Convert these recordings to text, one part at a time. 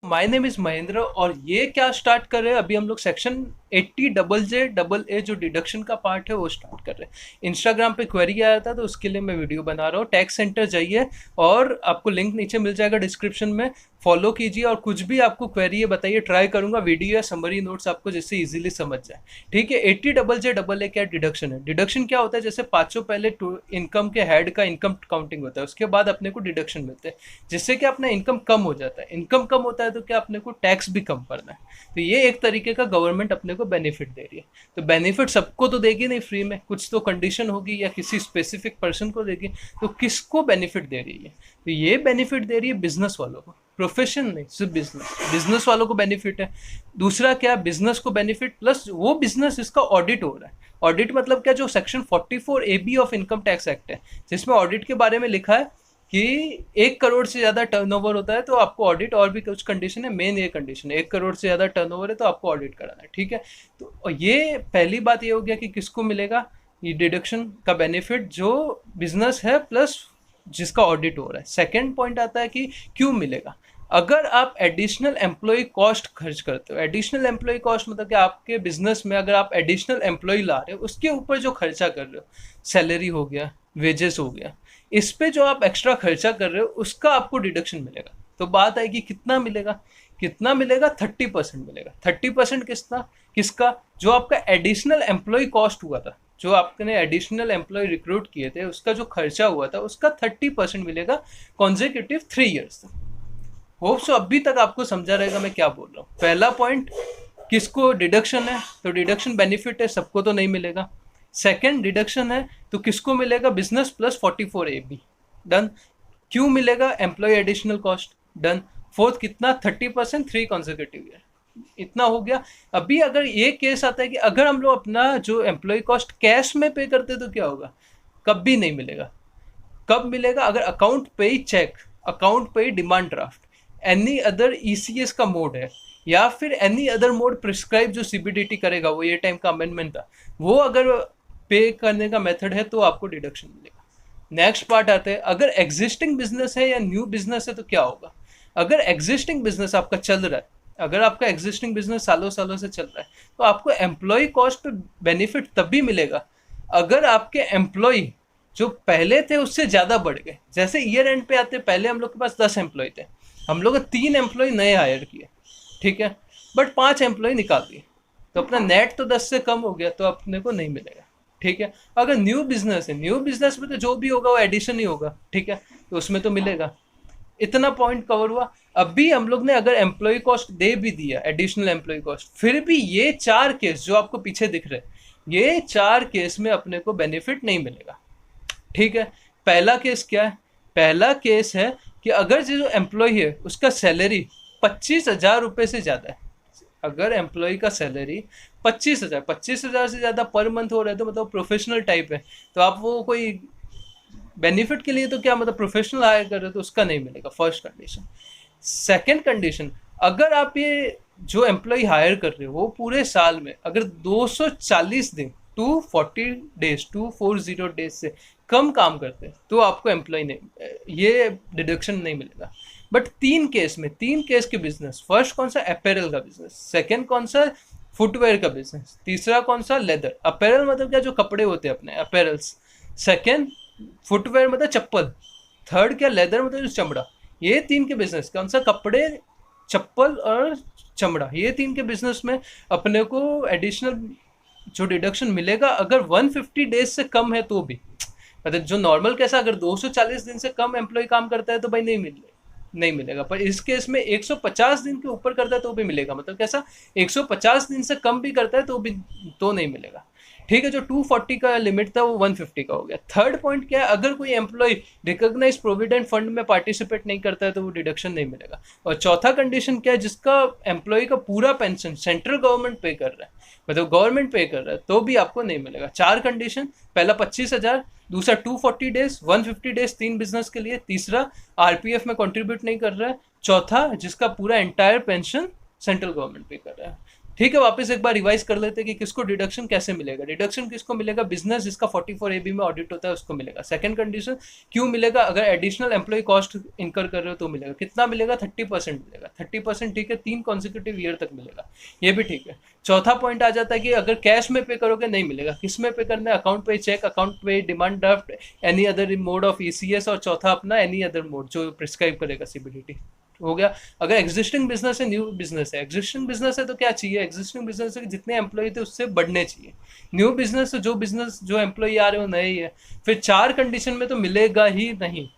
My name is Mahendra और ये क्या स्टार्ट कर रहे हैं, अभी हम लोग section 80 double J double A जो डिडक्शन का पार्ट है वो स्टार्ट कर रहे हैं। इंस्टाग्राम पे क्वेरी आया था तो उसके लिए मैं वीडियो बना रहा हूँ। टैक्स सेंटर जाइए और आपको लिंक नीचे मिल जाएगा डिस्क्रिप्शन में, फॉलो कीजिए और कुछ भी आपको क्वेरी है बताइए, ट्राई करूंगा वीडियो या समरी नोट्स आपको जिससे इजीली समझ जाए। ठीक है। 80 डबल जे डबल ए क्या डिडक्शन है? डिडक्शन क्या होता है, जैसे पांचों पहले इनकम के हेड का इनकम काउंटिंग होता है, उसके बाद अपने को डिडक्शन मिलते हैं जिससे कि अपना इनकम कम हो जाता है। इनकम कम होता है तो क्या अपने को टैक्स भी कम करना है। तो ये एक तरीके का गवर्नमेंट अपने को बेनिफिट दे रही है। तो बेनिफिट सबको तो देगी नहीं फ्री में, कुछ तो कंडीशन होगी या किसी स्पेसिफिक पर्सन को देगी। तो किसको बेनिफिट दे रही है? तो ये बेनिफिट दे रही है बिजनेस वालों को, प्रोफेशन नहीं, सिर्फ बिजनेस वालों को बेनिफिट है। दूसरा क्या, बिजनेस को बेनिफिट प्लस वो बिजनेस इसका ऑडिट हो रहा है। ऑडिट मतलब क्या, जो section 44AB of income tax act है जिसमें ऑडिट के बारे में लिखा है कि 1 करोड़ से ज़्यादा टर्नओवर होता है तो आपको ऑडिट, और भी कुछ कंडीशन है, मेन ये कंडीशन है 1 करोड़ से ज़्यादा टर्नओवर है तो आपको ऑडिट कराना है। ठीक है। तो ये पहली बात ये हो गया कि किसको मिलेगा ये डिडक्शन का बेनिफिट, जो बिजनेस है प्लस जिसका ऑडिट हो रहा है। सेकेंड पॉइंट आता है कि क्यों मिलेगा। अगर आप एडिशनल एम्प्लॉय कॉस्ट खर्च करते हो, एडिशनल एम्प्लॉय कॉस्ट मतलब कि आपके बिजनेस में अगर आप एडिशनल एम्प्लॉय ला रहे हो उसके ऊपर जो खर्चा कर रहे हो, सैलरी हो गया, वेजेस हो गया, इस पे जो आप एक्स्ट्रा खर्चा कर रहे हो उसका आपको डिडक्शन मिलेगा। तो बात आएगी कितना मिलेगा, कितना मिलेगा, 30% मिलेगा। 30% किसका, जो आपका एडिशनल एम्प्लॉय कॉस्ट हुआ था, जो आपने एडिशनल एम्प्लॉय रिक्रूट किए थे उसका जो खर्चा हुआ था उसका 30% मिलेगा कॉन्जिक्यूटिव 3 ईयर्स तक। होप सो अभी तक आपको समझा रहेगा मैं क्या बोल रहा हूँ। पहला पॉइंट, किसको डिडक्शन है, तो डिडक्शन बेनिफिट है, सबको तो नहीं मिलेगा। सेकंड, डिडक्शन है तो किसको मिलेगा, बिजनेस प्लस 44AB, डन। क्यों मिलेगा, employ additional cost, done. Fourth कितना, 30%, 3 कॉन्जिक्यूटिव ईयर, इतना हो गया। अभी अगर ये केस आता है कि अगर हम लोग अपना जो एम्प्लॉय कॉस्ट कैश में पे करते तो क्या होगा, कभी नहीं मिलेगा। कब मिलेगा, अगर अकाउंट पे ही चेक, अकाउंट पे ही demand draft, any other ECS का मोड है या फिर एनी अदर मोड प्रिस्क्राइब जो सीबीडीटी करेगा, वो ये टाइम का अमेंडमेंट था, वो अगर पे करने का मेथड है तो आपको डिडक्शन मिलेगा। नेक्स्ट पार्ट आते हैं, अगर एग्जिस्टिंग बिजनेस है या न्यू बिजनेस है तो क्या होगा। अगर एग्जिस्टिंग बिजनेस आपका चल रहा है, अगर आपका एग्जिस्टिंग बिजनेस सालों सालों से चल रहा है तो आपको एम्प्लॉय कॉस्ट बेनिफिट तभी मिलेगा अगर आपके एम्प्लॉय जो पहले थे उससे ज़्यादा बढ़ गए। जैसे ईयर एंड पे आते, पहले हम लोग के पास 10 एम्प्लॉय थे, हम लोग 3 एम्प्लॉय नए हायर किए, ठीक है, बट 5 एम्प्लॉय निकाल दिए, तो अपना नेट तो 10 से कम हो गया, तो अपने को नहीं मिलेगा। ठीक है। अगर न्यू बिजनेस है, न्यू बिजनेस में तो जो भी होगा वो एडिशन ही होगा, ठीक है, तो उसमें तो मिलेगा। इतना पॉइंट कवर हुआ। अभी हम लोग ने अगर एम्प्लॉय कॉस्ट दे भी दिया, एडिशनल एम्प्लॉय कॉस्ट, फिर भी ये 4 केस जो आपको पीछे दिख रहे हैं, ये 4 केस में अपने को बेनिफिट नहीं मिलेगा। ठीक है। पहला केस क्या है, पहला केस है कि अगर जो एम्प्लॉय है उसका सैलरी 25,000 रुपये से ज़्यादा है, अगर एम्प्लॉय का सैलरी 25,000 से ज़्यादा पर मंथ हो रहा है तो मतलब प्रोफेशनल टाइप है, तो आप वो कोई बेनिफिट के लिए तो क्या मतलब प्रोफेशनल हायर कर रहे हो तो उसका नहीं मिलेगा, फर्स्ट कंडीशन। सेकंड कंडीशन, अगर आप ये जो एम्प्लॉय हायर कर रहे हो वो पूरे साल में अगर 240 दिन 240 डेज से कम काम करते हैं तो आपको एम्प्लॉय नहीं, ये डिडक्शन नहीं मिलेगा। बट 3 केस में, 3 केस के बिजनेस, फर्स्ट कौन सा, अपेरल का बिजनेस, सेकंड कौन सा, फुटवेयर का बिजनेस, तीसरा कौन सा, लेदर। अपेरल मतलब क्या, जो कपड़े होते हैं अपने, अपेरल्स। सेकंड, फुटवेयर मतलब चप्पल। थर्ड क्या, लेदर मतलब जो चमड़ा। ये 3 के बिजनेस, कौन सा, कपड़े, चप्पल और चमड़ा, ये 3 के बिजनेस में अपने को एडिशनल जो डिडक्शन मिलेगा अगर 150 डेज से कम है तो भी, मतलब जो नॉर्मल कैसा, अगर 240 दिन से कम एम्प्लॉय काम करता है तो भाई नहीं मिलेगा। पर इस केस में 150 दिन के ऊपर करता है तो भी मिलेगा, मतलब कैसा, 150 दिन से कम भी करता है तो भी तो नहीं मिलेगा। ठीक है। जो 240 का लिमिट था वो 150 का हो गया। थर्ड पॉइंट क्या है, अगर कोई एम्प्लॉय रिकॉग्नाइज प्रोविडेंट फंड में पार्टिसिपेट नहीं करता है तो वो डिडक्शन नहीं मिलेगा। और चौथा कंडीशन क्या है, जिसका एम्प्लॉय का पूरा पेंशन सेंट्रल गवर्नमेंट पे कर रहा है, मतलब गवर्नमेंट पे कर रहा है, तो भी आपको नहीं मिलेगा। 4 कंडीशन, पहला 25,000, दूसरा 240 डेज, 150 डेज 3 बिजनेस के लिए, तीसरा आरपीएफ में कंट्रीब्यूट नहीं कर रहा है, चौथा जिसका पूरा एंटायर पेंशन सेंट्रल गवर्नमेंट पे कर रहा है। ठीक है, वापस एक बार रिवाइज कर लेते हैं कि किसको डिडक्शन कैसे मिलेगा। डिडक्शन किसको मिलेगा? बिजनेस जिसका 44AB में ऑडिट होता है उसको मिलेगा। सेकंड कंडीशन, क्यों मिलेगा? अगर एडिशनल एम्प्लॉय कॉस्ट इनकर कर रहे हो तो मिलेगा। कितना मिलेगा? 30% मिलेगा। 30%, ठीक है, 3 कॉन्सिक्यूटिव ईयर तक मिलेगा, ये भी ठीक है। चौथा पॉइंट आ जाता है कि अगर कैश में पे करोगे नहीं मिलेगा। किस में पे करना है? अकाउंट पे चेक, अकाउंट पे demand draft, any other mode of ECS, और चौथा अपना एनी अदर मोड जो प्रिस्क्राइब करेगा CBDT। हो गया। अगर एग्जिस्टिंग बिजनेस है, न्यू बिजनेस है, एग्जिस्टिंग बिजनेस है तो क्या चाहिए? एग्जिस्टिंग बिजनेस है कि जितने एम्प्लॉय थे उससे बढ़ने चाहिए। न्यू बिजनेस है, जो बिजनेस जो एम्प्लॉय आ रहे हो नए ही है। फिर 4 कंडीशन में तो मिलेगा ही नहीं।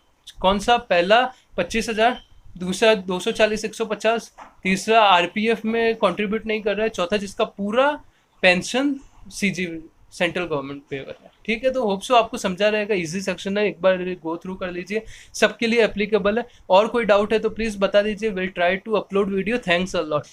कौन सा? पहला 25,000, दूसरा 240 150, तीसरा RPF में कंट्रीब्यूट नहीं कर रहा है, चौथा जिसका पूरा पेंशन CG सेंट्रल गवर्नमेंट पे कर रहा है। ठीक है, तो होप सो आपको समझा रहेगा। इजी सेक्शन है, एक बार गो थ्रू कर लीजिए, सबके लिए एप्लीकेबल है। और कोई डाउट है तो प्लीज़ बता दीजिए, will try to upload video. Thanks a lot.